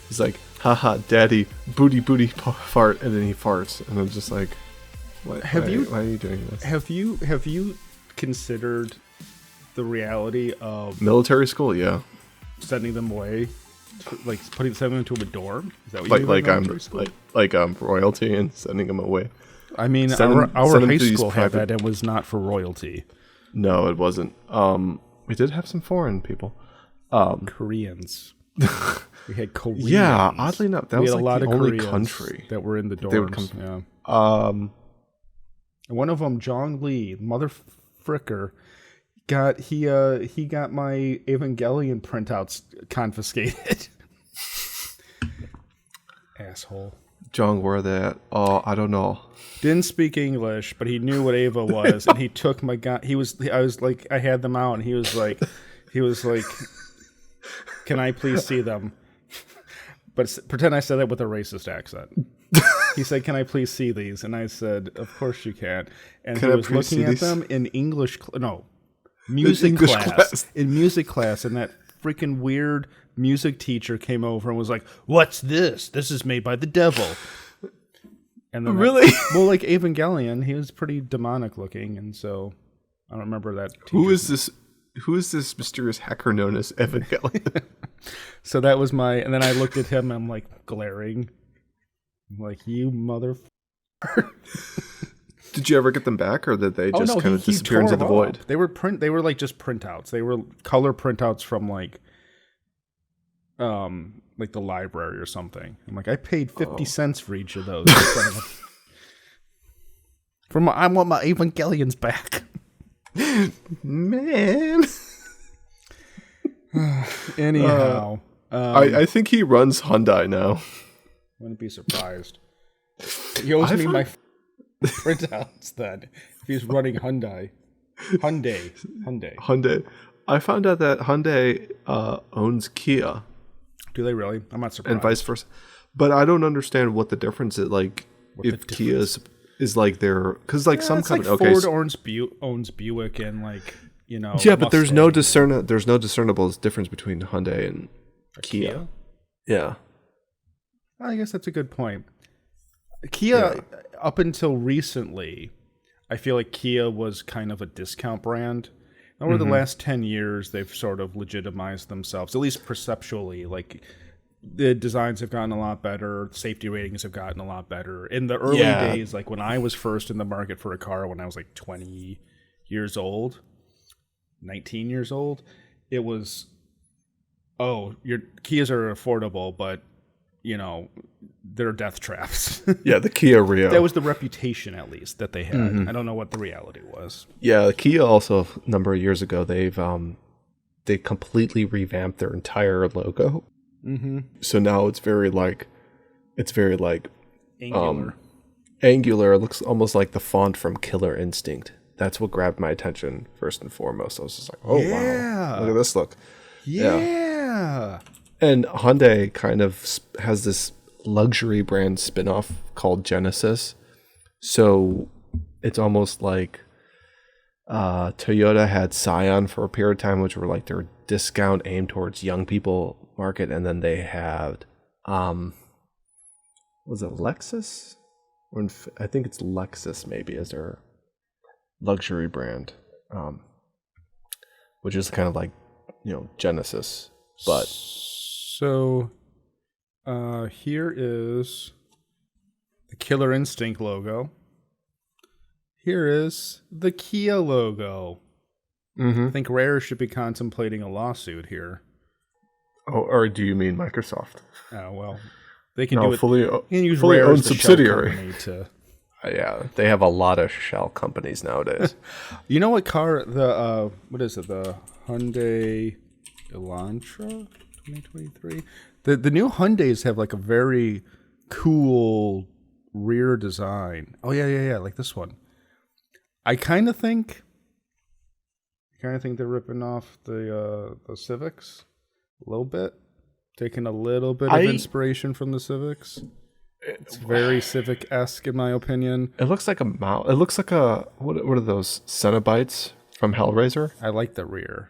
He's like, haha, daddy, booty fart, and then he farts, and I'm just like, why are you doing this? Have you considered the reality of military school? Yeah, sending them away, like sending them to a dorm? Is that what I'm royalty and sending them away? I mean, our high school had that. It was not for royalty. No, it wasn't. We did have some foreign people. Koreans. We had Koreans. Yeah, oddly enough, that was like a lot the of only Koreans country that were in the dorms. They would come. Yeah. And one of them, Jong Lee, mother fricker, got my Evangelion printouts confiscated. Asshole. Jong, where are they at? Oh, I don't know. Didn't speak English, but he knew what Ava was, and he took my gun. I was like, I had them out, and he was like, can I please see them? But pretend I said that with a racist accent. He said, can I please see these? And I said, of course you can. And he was looking at them in music class. In music class, and that freaking weird music teacher came over and was like, what's this? This is made by the devil. And then really? Like Evangelion, he was pretty demonic looking, and so I don't remember that teacher. Who is this mysterious hacker known as Evangelion? So that was and then I looked at him and I'm like glaring. I'm like, you motherfucker. Did you ever get them back, or did they just kind of disappear into the void? They were like just printouts. They were color printouts from like the library or something. I'm like, I paid 50 cents for each of those. I want my Evangelions back. Man. Anyhow. I think he runs Hyundai now. Wouldn't be surprised. He owes me my printouts then. If he's running Hyundai. I found out that Hyundai owns Kia. Do they really? I'm not surprised. And vice versa. But I don't understand what the difference is. Like, if Kia is like their... Because like some company... Like Ford owns Buick and like, you know... Yeah, but there's no discernible difference between Hyundai and Kia. Yeah. I guess that's a good point. Kia, up until recently, I feel like Kia was kind of a discount brand. Over the last 10 years, they've sort of legitimized themselves, at least perceptually. Like, the designs have gotten a lot better. Safety ratings have gotten a lot better. In the early days, like when I was first in the market for a car when I was like 20 years old, 19 years old, it was, your Kias are affordable, but, you know, they're death traps. Yeah, the Kia Rio. That was the reputation, at least, that they had. I don't know what the reality was. Yeah, Kia also, a number of years ago, they completely revamped their entire logo. Mm-hmm. So now it's very angular. Angular. It looks almost like the font from Killer Instinct. That's what grabbed my attention first and foremost. I was just like, wow, look at this look. Yeah. And Hyundai kind of has this luxury brand spin-off called Genesis. So it's almost like Toyota had Scion for a period of time, which were like their discount aimed towards young people market. And then they had, was it Lexus? I think it's Lexus maybe as their luxury brand, which is kind of like, you know, Genesis. But so here is the Killer Instinct logo. Here is the Kia logo. I think Rare should be contemplating a lawsuit here. Oh, or do you mean Microsoft? Oh, well, they can do it. Fully Rare owned subsidiary. Yeah, they have a lot of shell companies nowadays. You know what car? What is it? The Hyundai Elantra 2023. The new Hyundais have like a very cool rear design. Oh yeah, like this one. I kind of think they're ripping off the Civics a little bit, taking a little bit of inspiration from the Civics. It's very Civic-esque in my opinion. It looks like a mouse. It looks like what are those Cenobites from Hellraiser? I like the rear.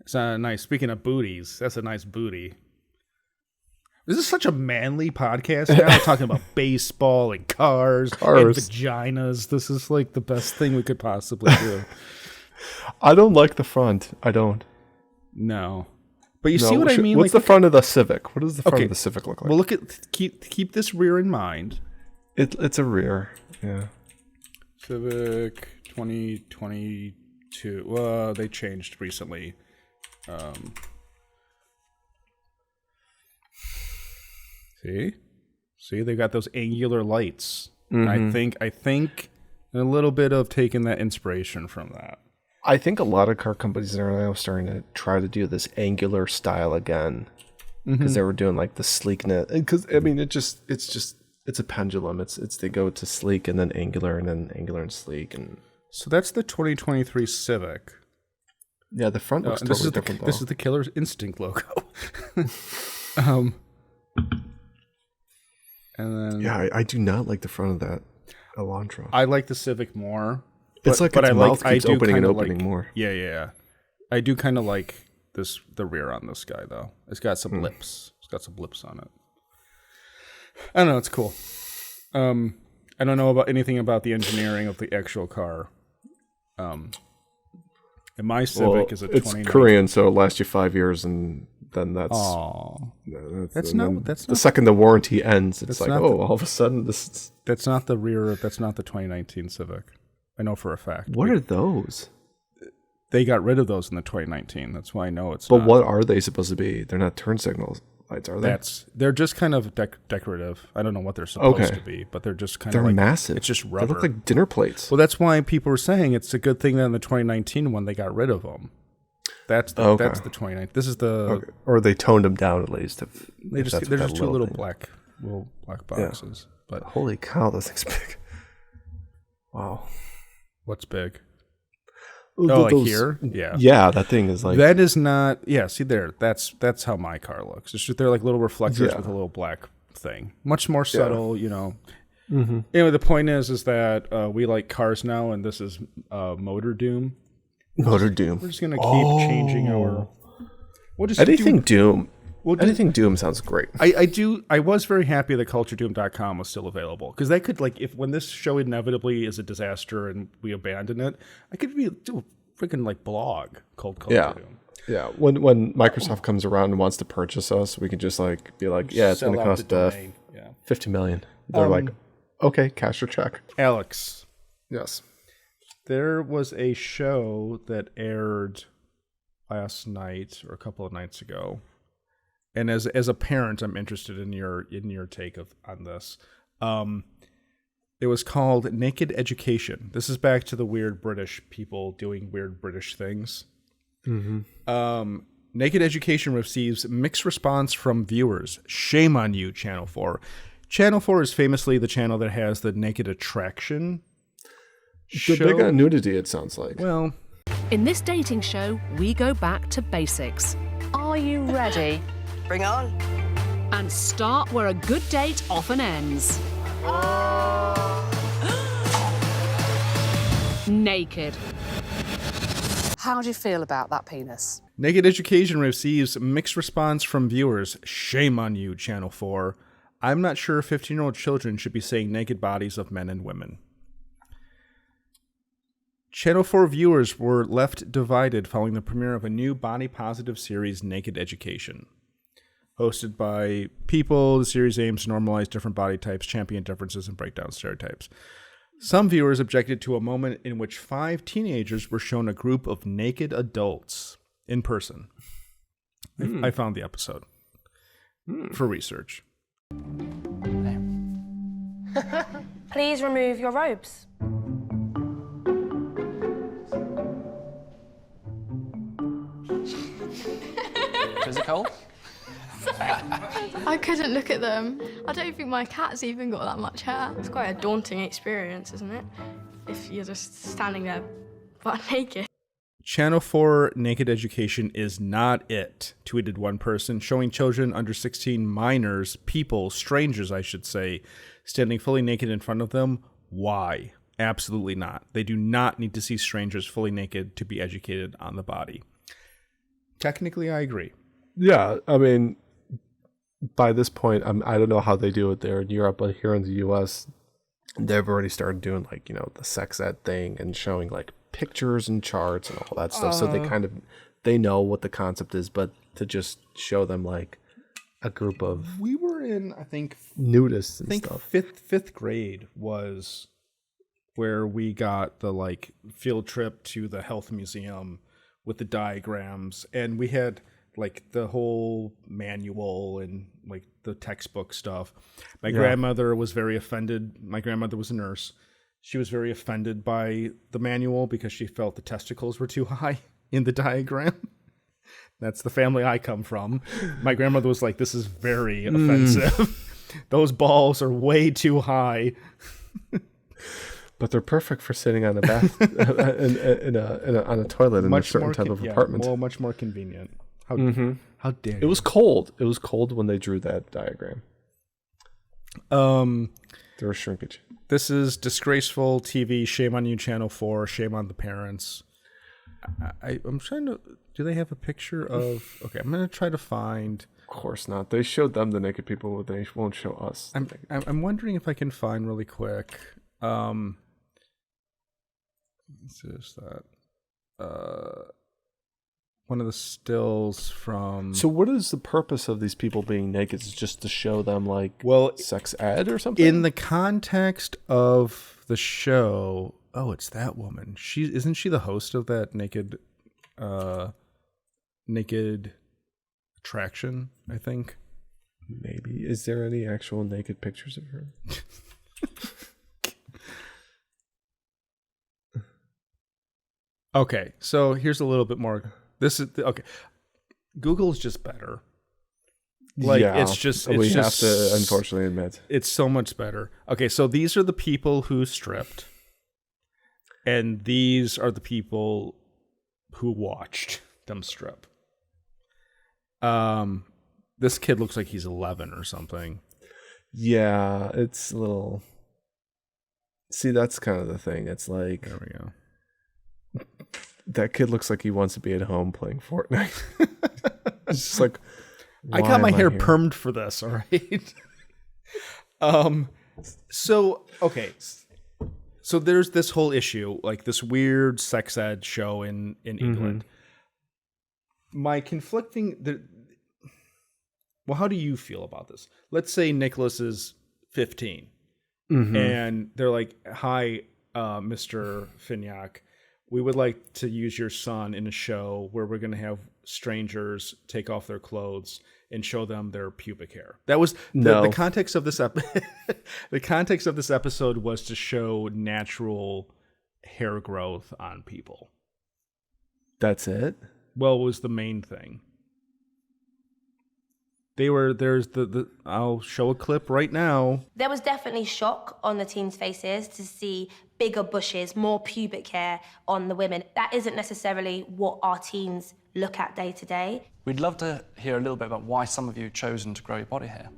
It's nice. Speaking of booties, that's a nice booty. This is such a manly podcast now. We're talking about baseball and cars and vaginas. This is like the best thing we could possibly do. I don't like the front. I don't. No. But you see what I mean? What's the front of the Civic? What does the front of the Civic look like? Well, keep this rear in mind. It's a rear. Yeah. Civic 2022. They changed recently. See, they got those angular lights. Mm-hmm. I think a little bit of taking that inspiration from that. I think a lot of car companies are now starting to try to do this angular style again, because they were doing like the sleekness. Because I mean, it's a pendulum. It's they go to sleek and then angular and sleek, and so that's the 2023 Civic. Yeah, the front looks totally different. This is the Killer Instinct logo. And then, yeah, I do not like the front of that Elantra. I like the Civic more. It's like its mouth keeps opening and opening more. Yeah. I do kind of like the rear on this guy though. It's got some lips. It's got some lips on it. I don't know. It's cool. I don't know about anything about the engineering of the actual car. And my Civic is a 2019. It's Korean, so it'll last you 5 years, and then that's. Oh, that's not. The second the warranty ends, it's like, all of a sudden this. That's not the rear. That's not the 2019 Civic. I know for a fact. What are those? They got rid of those in the 2019. That's why I know it's. But what are they supposed to be? They're not turn signal lights, are they? They're just kind of decorative. I don't know what they're supposed to be, but they're just kind of. They're massive. It's just rubber. They look like dinner plates. Well, that's why people were saying it's a good thing that in the 2019 one they got rid of them. That's the 2019. This is the or they toned them down at least. They're just two little black boxes. Yeah. But holy cow, this thing's big! Wow, what's big? Like here? Yeah. Yeah, that thing is like that is not. Yeah, see there. That's how my car looks. It's just they're like little reflectors with a little black thing. Much more subtle, you know. Mm-hmm. Anyway, the point is that we like cars now, and this is Motor Doom. Motor Doom. We're just gonna keep changing our. We'll just anything Doom. Anything Doom sounds great. I was very happy that CultureDoom.com was still available, because they could, like, if when this show inevitably is a disaster and we abandon it, I could do a freaking like blog called Culture Doom. Yeah. When Microsoft comes around and wants to purchase us, we can just like be like, yeah, it's going to cost $50 million. They're like, okay, cash or check. Alex. Yes. There was a show that aired last night or a couple of nights ago, and as a parent, I'm interested in your take on this. It was called Naked Education. This is back to the weird British people doing weird British things. Mm-hmm. Naked Education receives mixed response from viewers. Shame on you, Channel 4. Channel 4 is famously the channel that has the Naked Attraction show. They're big on nudity, it sounds like. Well, in this dating show, we go back to basics. Are you ready? Bring on. And start where a good date often ends. Naked. How do you feel about that penis? Naked Education receives mixed response from viewers. Shame on you, Channel 4. I'm not sure 15-year-old children should be seeing naked bodies of men and women. Channel 4 viewers were left divided following the premiere of a new body-positive series, Naked Education. Hosted by people, the series aims to normalize different body types, champion differences, and break down stereotypes. Some viewers objected to a moment in which 5 teenagers were shown a group of naked adults in person. I found the episode for research. Please remove your robes. Physical? I couldn't look at them. I don't think my cat's even got that much hair. It's quite a daunting experience, isn't it? If you're just standing there butt naked. Channel 4 Naked Education is not it, tweeted one person, showing children under 16 minors, people, strangers, I should say, standing fully naked in front of them. Why? Absolutely not. They do not need to see strangers fully naked to be educated on the body. Technically, I agree. Yeah, I mean, by this point, I don't know how they do it there in Europe, but here in the U.S., they've already started doing like, the sex ed thing and showing like pictures and charts and all that stuff. So they know what the concept is, but to just show them like a group of We were in, I think, nudists and stuff. fifth grade was where we got the like field trip to the health museum with the diagrams, and we had like the whole manual and like the textbook stuff. My grandmother was very offended. My grandmother was a nurse. She was very offended by the manual because she felt the testicles were too high in the diagram. That's the family I come from. My grandmother was like, this is very offensive. Those balls are way too high. But they're perfect for sitting on a bath on a toilet in a certain type of apartment. Well, much more convenient. How dare you? It was cold. It was cold when they drew that diagram. There was shrinkage. This is disgraceful TV. Shame on you, Channel 4. Shame on the parents. I'm trying to... Do they have a picture of... Okay, I'm going to try to find... Of course not. They showed them the naked people, but they won't show us. I'm wondering if I can find really quick... This is that. One of the stills from. So, what is the purpose of these people being naked? Is it just to show them like sex ed or something? In the context of the show, it's that woman. Isn't she the host of that naked attraction? I think. Maybe. Is there any actual naked pictures of her? Okay, so here's a little bit more. This is okay. Google's just better. It's just have to unfortunately admit it's so much better. Okay, so these are the people who stripped, and these are the people who watched them strip. This kid looks like he's 11 or something. Yeah, it's a little. See, that's kind of the thing. It's like there we go. That kid looks like he wants to be at home playing Fortnite. It's just like, I got my hair permed for this, all right? So there's this whole issue, like this weird sex ed show in England. My conflicting... Well, how do you feel about this? Let's say Nicholas is 15, and they're like, hi, Mr. Fignac. We would like to use your son in a show where we're going to have strangers take off their clothes and show them their pubic hair. That was the context of this the context of this episode was to show natural hair growth on people. That's it? Well, it was the main thing. There's I'll show a clip right now. There was definitely shock on the teens' faces to see bigger bushes, more pubic hair on the women. That isn't necessarily what our teens look at day to day. We'd love to hear a little bit about why some of you have chosen to grow your body hair.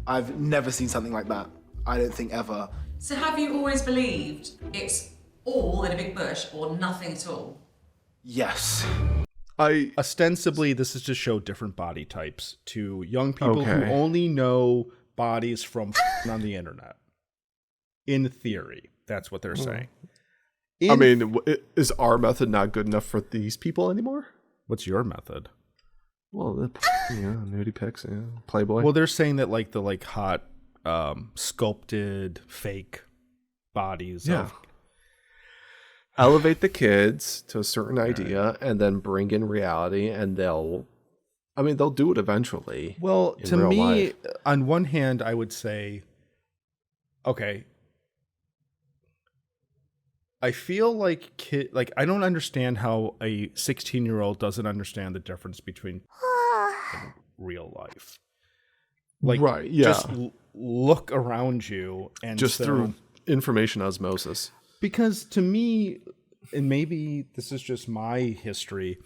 I've never seen something like that. I don't think ever. So have you always believed it's all in a big bush or nothing at all? Yes. Ostensibly, this is to show different body types to young people who only know bodies from on the internet. In theory, that's what they're saying. Is our method not good enough for these people anymore? What's your method? Well, nudie pics, Playboy. Well, they're saying that like the hot, sculpted, fake bodies of... Elevate the kids to a certain idea and then bring in reality, and they'll do it eventually. Well, to me, on one hand, I would say, okay, I feel like I don't understand how a 16-year-old doesn't understand the difference between and real life. Just look around you and just through information osmosis. Because to me, and maybe this is just my history,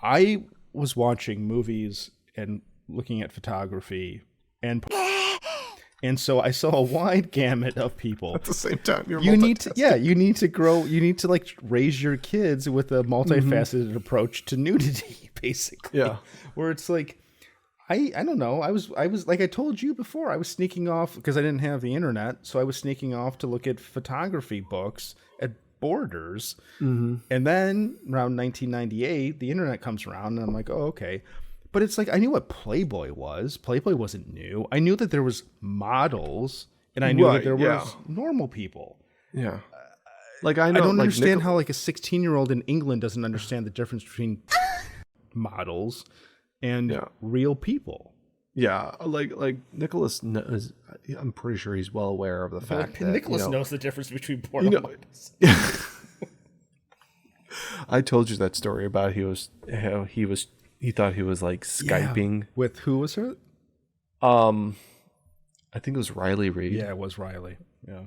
I was watching movies and looking at photography and so I saw a wide gamut of people. At the same time, you need to raise your kids with a multifaceted approach to nudity, basically. Yeah. Where it's like, I don't know. I was like I told you before, I was sneaking off because I didn't have the internet, so I was sneaking off to look at photography books at Borders. Mm-hmm. And then around 1998, the internet comes around and I'm like, "Oh, okay." But it's like I knew what Playboy was. Playboy wasn't new. I knew that there was models and I knew that there was normal people. Yeah. Like I know I don't like understand how like a 16-year-old in England doesn't understand the difference between models and real people. Yeah, like Nicholas knows, I'm pretty sure he's well aware of the fact that Nicholas knows the difference between porno models. I told you that story about he thought he was like Skyping with who was it? I think it was Riley Reid. Yeah, it was Riley. Yeah.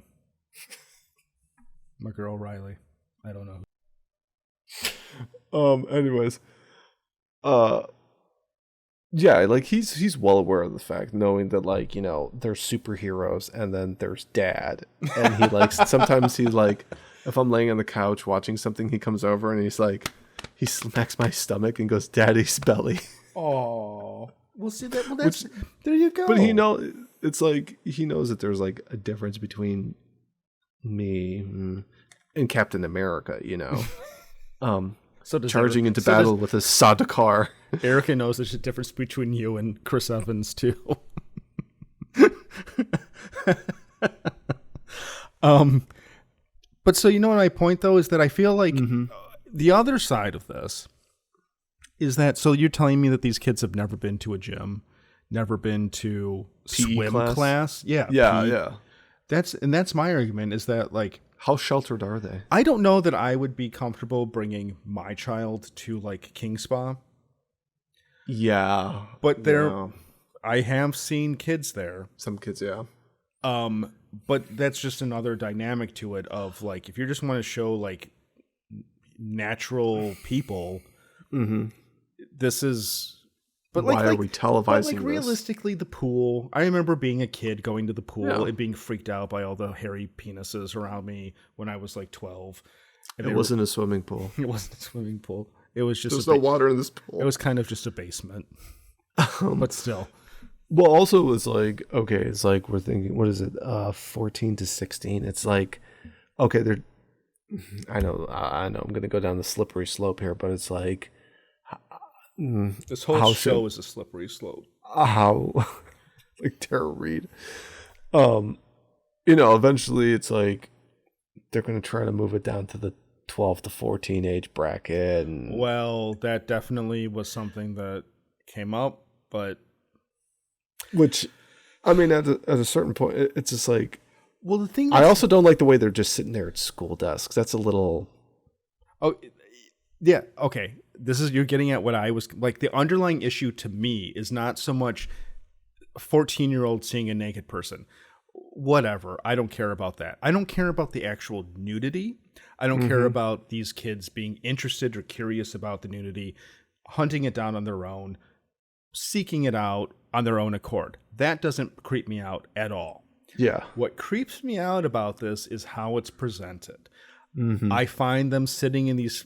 My girl Riley. I don't know. Anyways. Yeah, like he's well aware of the fact, knowing that like, you know, there's superheroes and then there's dad. And he like sometimes he like if I'm laying on the couch watching something, he comes over and he's like he smacks my stomach and goes, "Daddy's belly." Oh. Well, see that. Well, that's there you go. But it's like he knows that there's like a difference between me and Captain America, you know. So does charging into battle with a Sada car. Erica knows there's a difference between you and Chris Evans too. But so you know what my point though is that I feel like the other side of this is that so you're telling me that these kids have never been to a gym, never been to PE swim class? Yeah. That's my argument is that like how sheltered are they? I don't know that I would be comfortable bringing my child to like King Spa. Yeah. But I have seen kids there. Some kids, yeah. But that's just another dynamic to it of like if you just want to show like natural people, this is. But why are we televising like realistically, the pool. I remember being a kid going to the pool and being freaked out by all the hairy penises around me when I was like 12. And it wasn't a swimming pool. It wasn't a swimming pool. It was just there's no water in this pool. It was kind of just a basement, but still. Well, also it was like okay, it's like we're thinking, what is it, 14 to 16? It's like okay, they're. I know, I'm going to go down the slippery slope here, but it's like. This whole show is a slippery slope. How, like Tara Reid, you know, eventually it's like they're going to try to move it down to the 12 to 14 age bracket. And well, that definitely was something that came up, but which, I mean, at a certain point, it's just like. Well, the thing I also don't like the way they're just sitting there at school desks. That's a little. Oh, yeah. Okay. You're getting at what I was like. The underlying issue to me is not so much a 14-year-old seeing a naked person. Whatever. I don't care about that. I don't care about the actual nudity. I don't care about these kids being interested or curious about the nudity, hunting it down on their own, seeking it out on their own accord. That doesn't creep me out at all. Yeah. What creeps me out about this is how it's presented. I find them sitting in these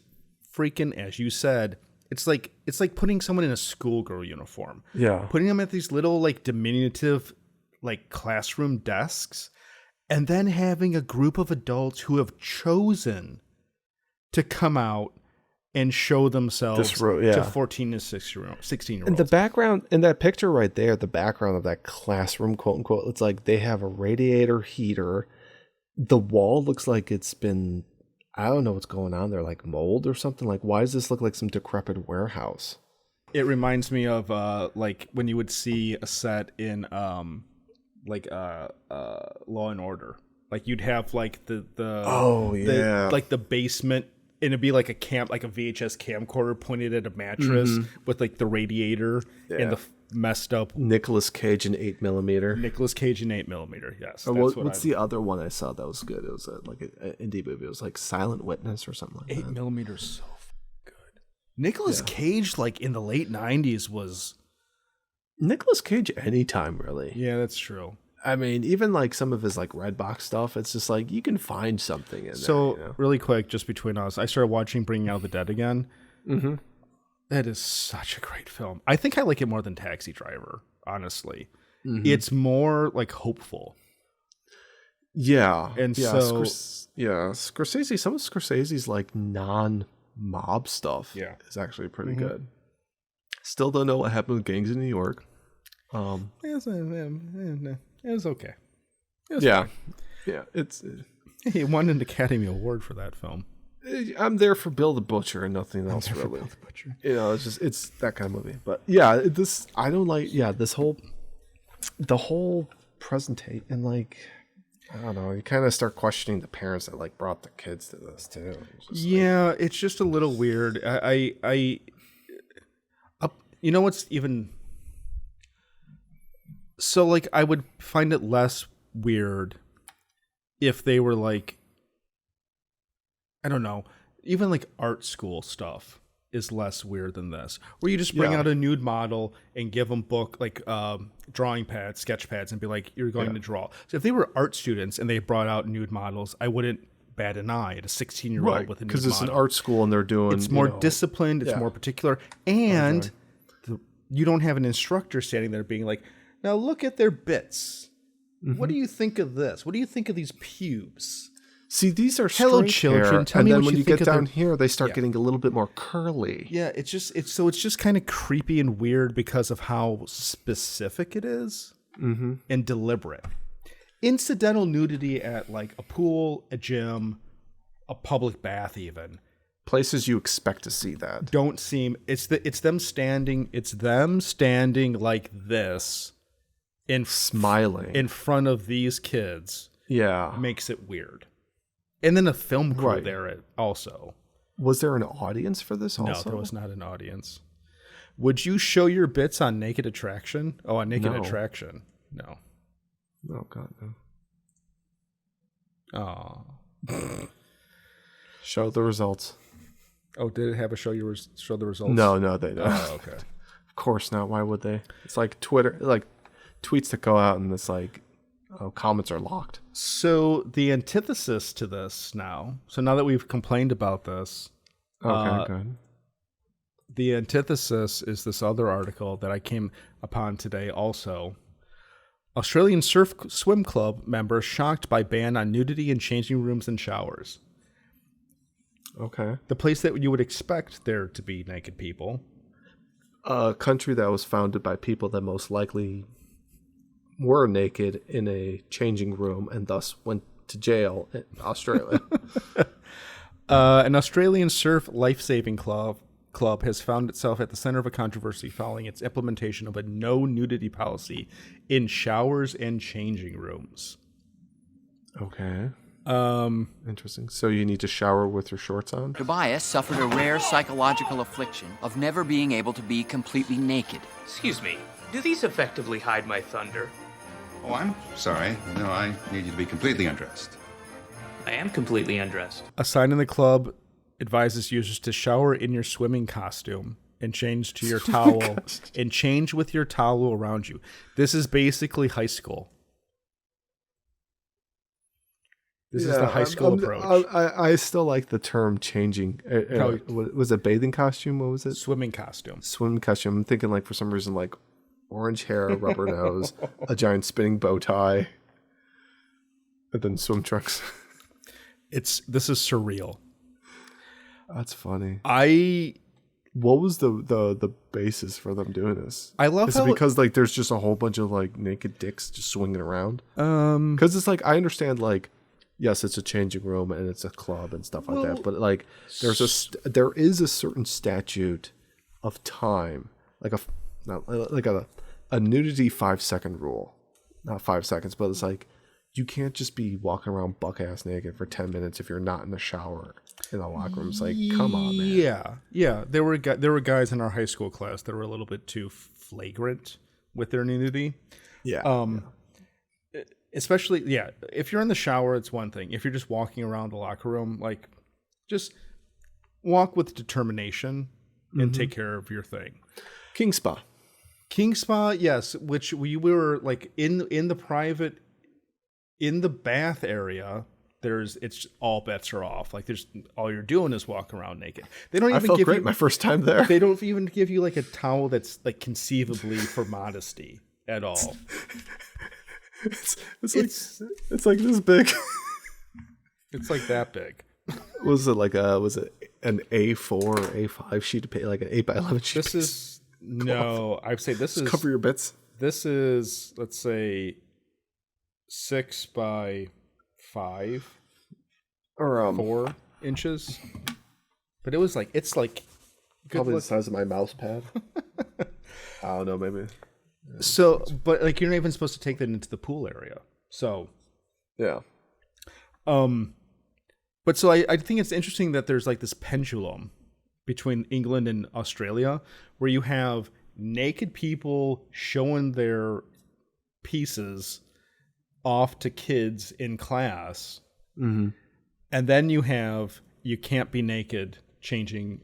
freaking, as you said, it's like putting someone in a schoolgirl uniform. Yeah. Putting them at these little like diminutive like classroom desks and then having a group of adults who have chosen to come out and show themselves to 14 to 16-year-olds. And the background in that picture right there, the background of that classroom, quote unquote, it's like they have a radiator heater. The wall looks like it's been, I don't know what's going on there, like mold or something. Like, why does this look like some decrepit warehouse? It reminds me of like when you would see a set in Law and Order. Like you'd have like the basement. And it'd be like a VHS camcorder pointed at a mattress with like the radiator and the messed up Nicolas Cage in 8mm. Nicolas Cage in 8mm. Yes. What's the other one I saw that was good? It was like an indie movie. It was like Silent Witness or something like 8mm so good. Nicolas Cage, like in the late 90s, was Nicolas Cage anytime really. Yeah, that's true. I mean, even like some of his like Redbox stuff, it's just like you can find something in there. So really quick, just between us, I started watching Bringing Out the Dead again. That is such a great film. I think I like it more than Taxi Driver, honestly. It's more like hopeful. Yeah. And yeah, so Scorsese, some of Scorsese's like non-mob stuff is actually pretty good. Still don't know what happened with Gangs in New York. It was okay. It was yeah. fine. Yeah, it's He won an Academy Award for that film. I'm there for Bill the Butcher and nothing else really. You know, it's that kind of movie. But yeah, I don't like the whole presentation, and like I don't know, you kind of start questioning the parents that like brought their kids to this too. It's just a little weird. You know what's even so like I would find it less weird if they were like, I don't know, even like art school stuff is less weird than this, where you just bring out a nude model and give them drawing pads, sketch pads, and be like, you're going to draw. So if they were art students and they brought out nude models, I wouldn't bat an eye at a 16-year-old with a nude model. Because it's an art school and they're doing... It's more disciplined, it's more particular, and you don't have an instructor standing there being like, now look at their bits. What do you think of this? What do you think of these pubes? See, these are hello children. Hair, and then when you get down here, they start getting a little bit more curly. Yeah, it's just kind of creepy and weird because of how specific it is and deliberate. Incidental nudity at like a pool, a gym, a public bath, even places you expect to see that don't seem. It's them standing like this, smiling in front of these kids. Yeah, makes it weird. And then a film crew there also. Was there an audience for this also? No, there was not an audience. Would you show your bits on Naked Attraction? Oh, on Naked Attraction. No. Oh, God, no. Oh. Show the results. Oh, did it have a show the results? No, they don't. Oh, okay. Of course not. Why would they? It's like Twitter, like tweets that go out and it's like, comments are locked. So the antithesis to this now. So now that we've complained about this, good. The antithesis is this other article that I came upon today. Also, Australian swim club members shocked by ban on nudity in changing rooms and showers. Okay, the place that you would expect there to be naked people. A country that was founded by people that most likely were naked in a changing room and thus went to jail in Australia. An Australian surf lifesaving club has found itself at the center of a controversy following its implementation of a no nudity policy in showers and changing rooms. Okay. Interesting. So you need to shower with your shorts on? Tobias suffered a rare psychological affliction of never being able to be completely naked. Excuse me, do these effectively hide my thunder? Oh, I'm sorry. No, I need you to be completely undressed. I am completely undressed. A sign in the club advises users to shower in your swimming costume and change to your towel and change with your towel around you. This is basically high school. This is the high school approach. I still like the term changing. Was it bathing costume? What was it? Swimming costume. Swimming costume. I'm thinking like for some reason like orange hair, rubber nose, a giant spinning bow tie, and then swim trunks. This is surreal. That's funny. What was the basis for them doing this? I love Is it because like there's just a whole bunch of like naked dicks just swinging around? Because it's like I understand like yes, it's a changing room and it's a club and stuff like that, but like there is a certain statute of time, like a nudity 5-second rule, not 5 seconds, but it's like you can't just be walking around buck ass naked for 10 minutes if you're not in the shower in the locker room. It's like, come on, man. Yeah. There were guys in our high school class that were a little bit too flagrant with their nudity. Especially, if you're in the shower, it's one thing. If you're just walking around the locker room, like, just walk with determination and take care of your thing. King Spa, yes, which we were like in the bath area. it's all bets are off. Like there's all you're doing is walking around naked. They don't I even felt give great you my first time there. They don't even give you like a towel that's like conceivably for modesty at all. It's like this big. It's like that big. Was it an A4 or A5 sheet of paper, like an 8x11 sheet? This is no. I'd say this is cover your bits. This is, let's say, 6 by 5 or 4 inches. But it's like probably the size of my mouse pad. I don't know, maybe. So, but like you're not even supposed to take that into the pool area. So, yeah. But so I think it's interesting that there's like this pendulum between England and Australia where you have naked people showing their pieces off to kids in class. Mm-hmm. And then you can't be naked changing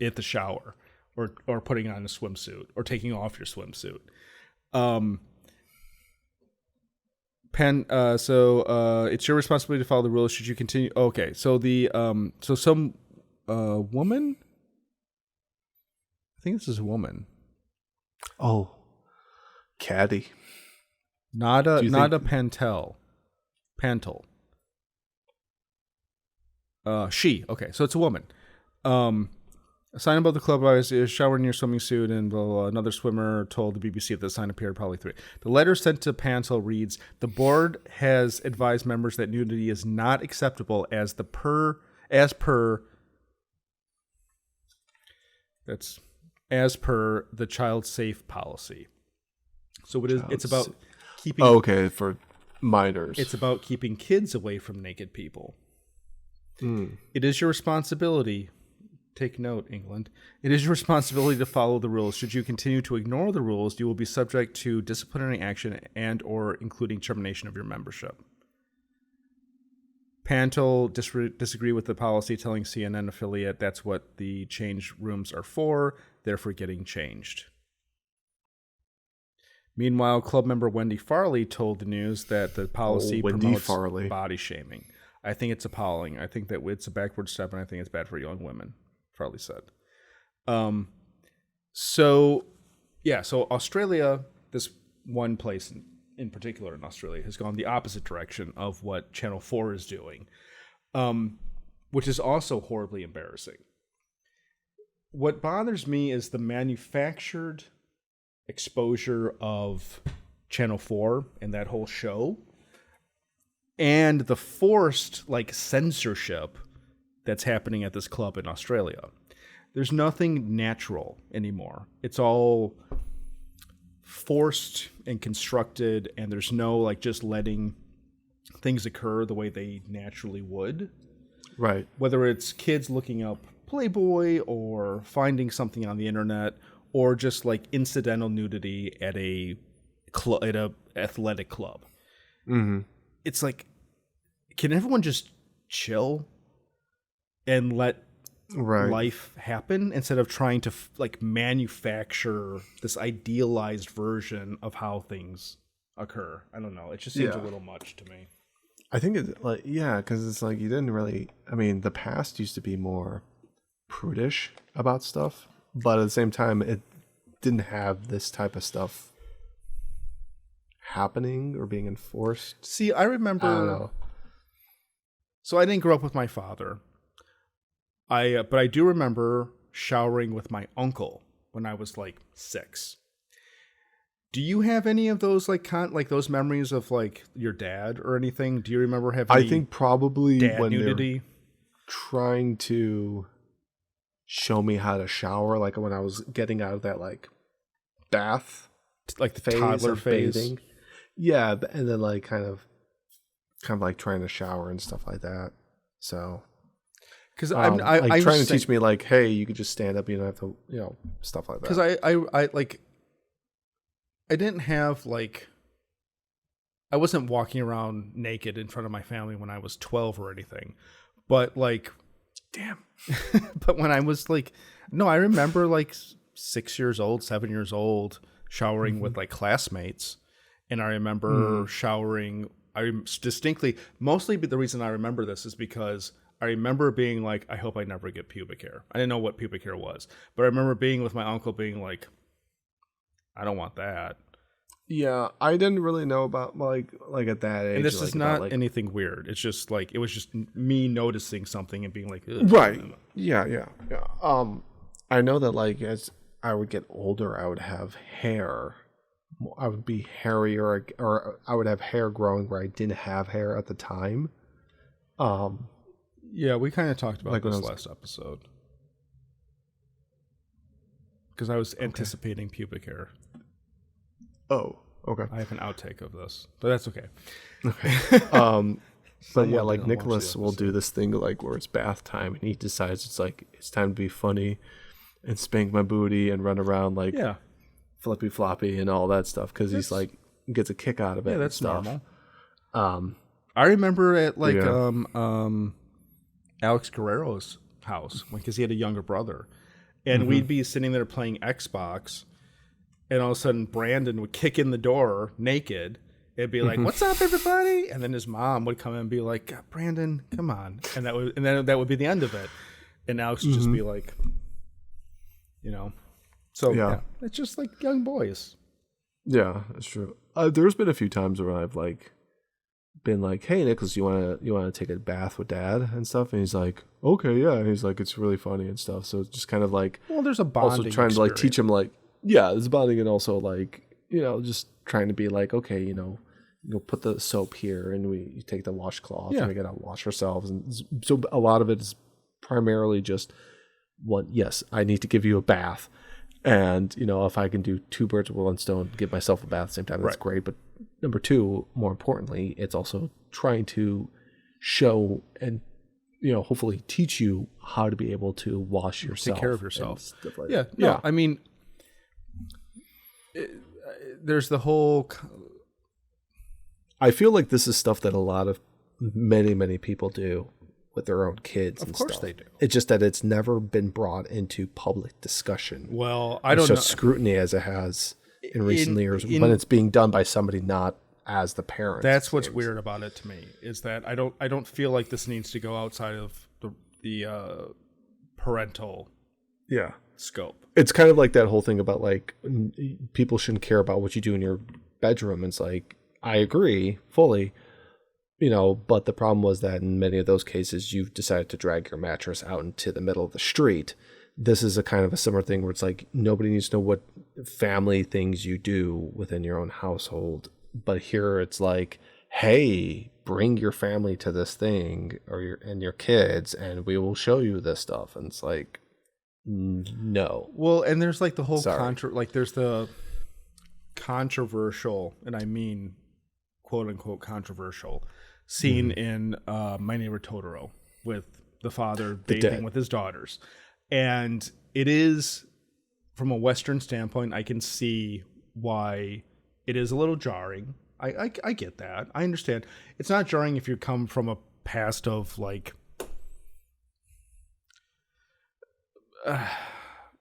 at the shower or putting on a swimsuit or taking off your swimsuit. It's your responsibility to follow the rules. Should you continue? Okay, so some woman. I think this is a woman. Oh, caddy. Nada Pantel. She. Okay, so it's a woman. A sign above the club is shower in your swimming suit, and another swimmer told the BBC that the sign appeared probably 3. The letter sent to Pantel reads, "The board has advised members that nudity is not acceptable as per the child safe policy." So it's about keeping. Oh, okay, for minors. It's about keeping kids away from naked people. Mm. It is your responsibility. Take note, England. It is your responsibility to follow the rules. Should you continue to ignore the rules, you will be subject to disciplinary action and or including termination of your membership. Pantel disagree with the policy, telling CNN affiliate that's what the change rooms are for, therefore getting changed. Meanwhile, club member Wendy Farley told the news that the policy promotes body shaming. I think it's appalling. I think that it's a backward step, and I think it's bad for young women. Farley said. So Australia, this one place in particular in Australia, has gone the opposite direction of what Channel 4 is doing, which is also horribly embarrassing. What bothers me is the manufactured exposure of Channel 4 and that whole show, and the forced censorship that's happening at this club in Australia. There's nothing natural anymore. It's all forced and constructed, and there's no just letting things occur the way they naturally would. Right. Whether it's kids looking up Playboy or finding something on the internet, or just incidental nudity at a athletic club. Mm-hmm. It's can everyone just chill and let life happen instead of trying to manufacture this idealized version of how things occur? I don't know. It just seems a little much to me. I think it's because it's you didn't really. I mean, the past used to be more prudish about stuff, but at the same time, it didn't have this type of stuff happening or being enforced. See, I remember. I don't know. So I didn't grow up with my father. But I do remember showering with my uncle when I was 6. Do you have any of those those memories of your dad or anything? Do you remember having? I think probably when nudity? They're trying to show me how to shower, when I was getting out of that bath, the toddler phase. Bathing. Yeah, and then kind of trying to shower and stuff like that. So. Because I'm trying to teach me hey, you could just stand up, you don't have to, stuff like that. Because I didn't have I wasn't walking around naked in front of my family when I was 12 or anything, but damn. But when I was no, I remember 6 years old, 7 years old, showering with classmates, and I remember showering. I distinctly, mostly the reason I remember this is because I remember being like, I hope I never get pubic hair. I didn't know what pubic hair was, but I remember being with my uncle being like, I don't want that. Yeah, I didn't really know about like at that age. And this like, is not like, anything weird. It's just like, it was just me noticing something and being like, ugh. Right. Yeah. I know that like as I would get older, I would have hair. I would be hairier, or I would have hair growing where I didn't have hair at the time. Yeah, we kind of talked about Like when this I was- last episode. Because I was anticipating pubic hair. Oh, okay. I have an outtake of this, but that's okay. Okay. But yeah, Someone like didn't watch Nicholas the will do this thing like where it's bath time and he decides it's time to be funny and spank my booty and run around like flippy floppy and all that stuff because he's like gets a kick out of it. Yeah, that's and stuff. normal. I remember at like Yeah. Alex Guerrero's house because he had a younger brother, and we'd be sitting there playing Xbox, and all of a sudden Brandon would kick in the door naked. It'd be like, "What's up, everybody?" And then his mom would come in and be like, "Brandon, come on," and then that would be the end of it. And Alex would just be like, you know, so yeah, it's just like young boys. Yeah, that's true. There's been a few times where I've like been like, "Hey, Nicholas, you wanna take a bath with Dad and stuff?" And he's like, "Okay, yeah." And he's like, "It's really funny and stuff." So it's just kind of like, well, there's a bonding also trying to like teach him like, yeah, there's bonding, and also like, you know, just trying to be like, okay, you know, put the soap here, and you take the washcloth, and we gotta wash ourselves, and so a lot of it is primarily just one. Yes, I need to give you a bath. And, you know, if I can do two birds with one stone, give myself a bath at the same time, that's great. But number two, more importantly, it's also trying to show and, you know, hopefully teach you how to be able to wash yourself. Take care of yourself. Stuff like that. No, I mean, there's the whole... I feel like this is stuff that many people do with their own kids. Of and course stuff. they do. It's just that it's never been brought into public discussion. Well, I don't know. Scrutiny as it has in recent years when it's being done by somebody not as the parent. That's what's weird about it to me, is that I don't feel like this needs to go outside of the parental scope. It's kind of like that whole thing about like people shouldn't care about what you do in your bedroom. It's like, I agree fully. You know, but the problem was that in many of those cases, you've decided to drag your mattress out into the middle of the street. This is a kind of a similar thing where it's like nobody needs to know what family things you do within your own household. But here it's like, hey, bring your family to this thing or your kids, and we will show you this stuff. And it's like, no. Well, and there's like the whole there's the controversial, and I mean quote unquote controversial scene in My Neighbor Totoro with the father dating with his daughters. And it is, from a Western standpoint, I can see why it is a little jarring. I get that. I understand. It's not jarring if you come from a past of like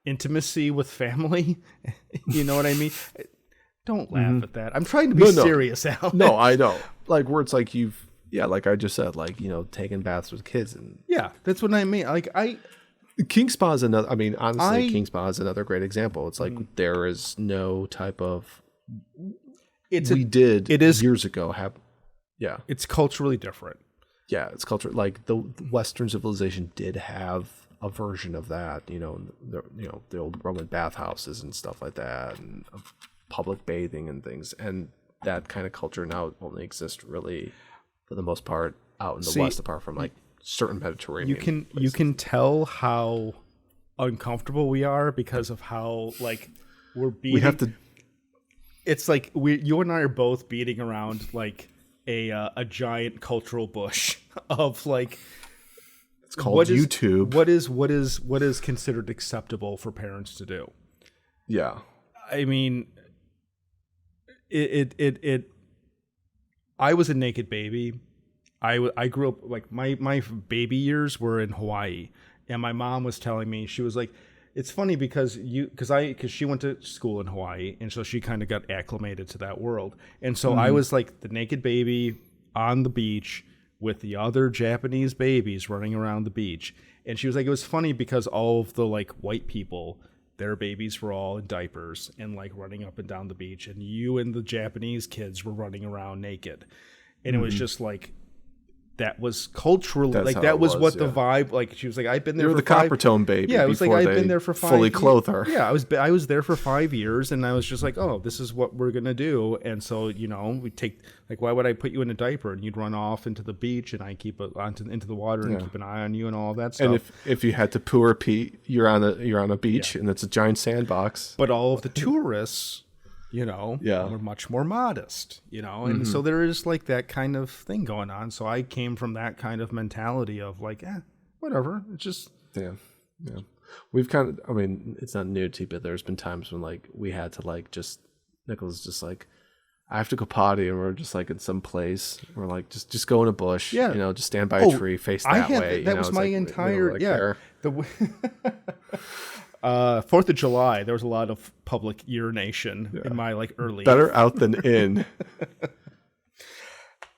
intimacy with family. You know what I mean? Don't laugh at that. I'm trying to be serious, Al. No, I don't. Like where it's like like I just said, like, you know, taking baths with kids and that's what I mean. Like King Spa is another. I mean, honestly, King Spa is another great example. It's like there is no type of. It is years ago. It's culturally different. Yeah, it's culture. Like the Western civilization did have a version of that. You know, the old Roman bathhouses and stuff like that, and public bathing and things, and that kind of culture now only exists really, for the most part, out in the West, apart from like certain Mediterranean. You can tell how uncomfortable we are because of how like we're beating. We have to. It's like you and I are both beating around like a giant cultural bush of like. It's called YouTube. What is considered acceptable for parents to do? Yeah, I mean, I was a naked baby. I grew up like my baby years were in Hawaii, and my mom was telling me, she was like, it's funny because she went to school in Hawaii, and so she kind of got acclimated to that world, and so I was like the naked baby on the beach with the other Japanese babies running around the beach. And she was like, it was funny because all of the like white people, their babies were all in diapers and like running up and down the beach, and you and the Japanese kids were running around naked. And it was just like, that was culturally, That's like how that it was was, what the yeah. vibe, like she was like, I've been there You're for the copper tone baby. Yeah, it was like, before I've they been there for 5 fully clothe her. Yeah, I was there for 5 years, and I was just like, oh, this is what we're gonna do. And so, you know, we take, like, why would I put you in a diaper and you'd run off into the beach and I keep it into the water and keep an eye on you and all that stuff. And if you had to poo or pee, you're on a beach and it's a giant sandbox. But all of the tourists, you know, were much more modest, you know, and so there is like that kind of thing going on. So I came from that kind of mentality of like, whatever. It's just yeah. We've kind of, I mean, it's not nudity, but there's been times when like we had to like just Nicholas just like, I have to go potty, and we're just like in some place. We're like, just go in a bush, you know, just stand by a tree, face that way. That was my entire The 4th of July, there was a lot of public urination in my like early. Better out than in.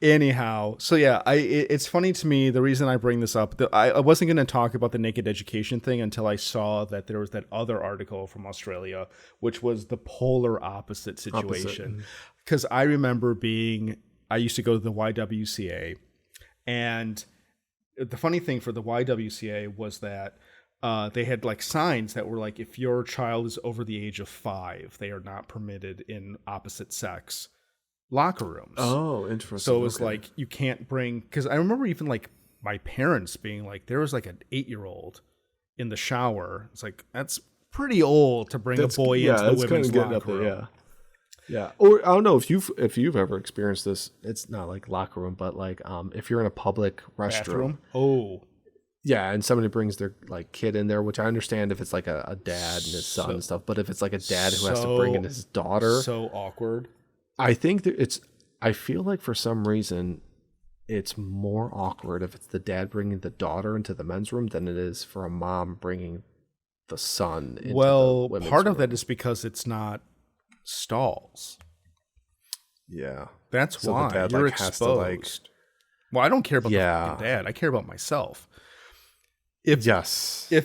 Anyhow, so yeah, it's funny to me. The reason I bring this up, I wasn't going to talk about the naked education thing until I saw that there was that other article from Australia, which was the polar opposite situation. Because I remember I used to go to the YWCA, and the funny thing for the YWCA was that they had like signs that were like, if your child is over the age of 5, they are not permitted in opposite sex locker rooms. Oh, interesting. So it was like, you can't bring, because I remember even like my parents being like, there was like an 8-year-old in the shower. It's like, that's pretty old to bring a boy into the women's locker room. Yeah. Or I don't know if you've ever experienced this. It's not like locker room, but like if you're in a public restroom. Oh. Yeah, and somebody brings their like kid in there, which I understand if it's like a dad and his son and stuff, but if it's like a dad who has to bring in his daughter, so awkward. I think that I feel like for some reason it's more awkward if it's the dad bringing the daughter into the men's room than it is for a mom bringing the son into the women's part of room. that is because it's not stalls. Yeah, that's so why the dad, you're like, exposed. has to, like, well, I don't care about the fucking dad. I care about myself. If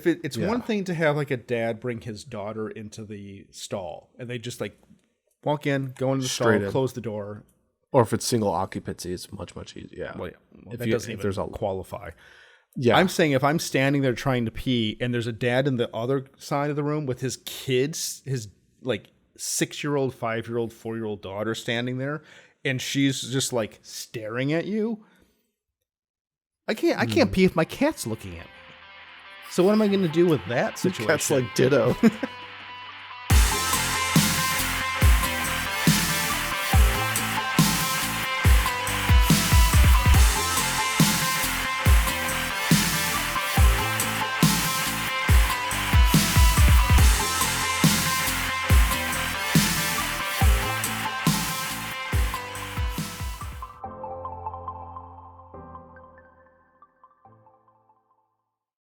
it's one thing to have like a dad bring his daughter into the stall and they just like walk in, go into the stall, close the door. Or if it's single occupancy, it's much easier. Yeah. Well, that doesn't even qualify. Yeah. I'm saying if I'm standing there trying to pee and there's a dad in the other side of the room with his kids, his like 6-year-old, 5-year-old, 4-year-old daughter standing there, and she's just like staring at you. I can't pee if my cat's looking at me. So what am I going to do with that situation? Cat's like ditto.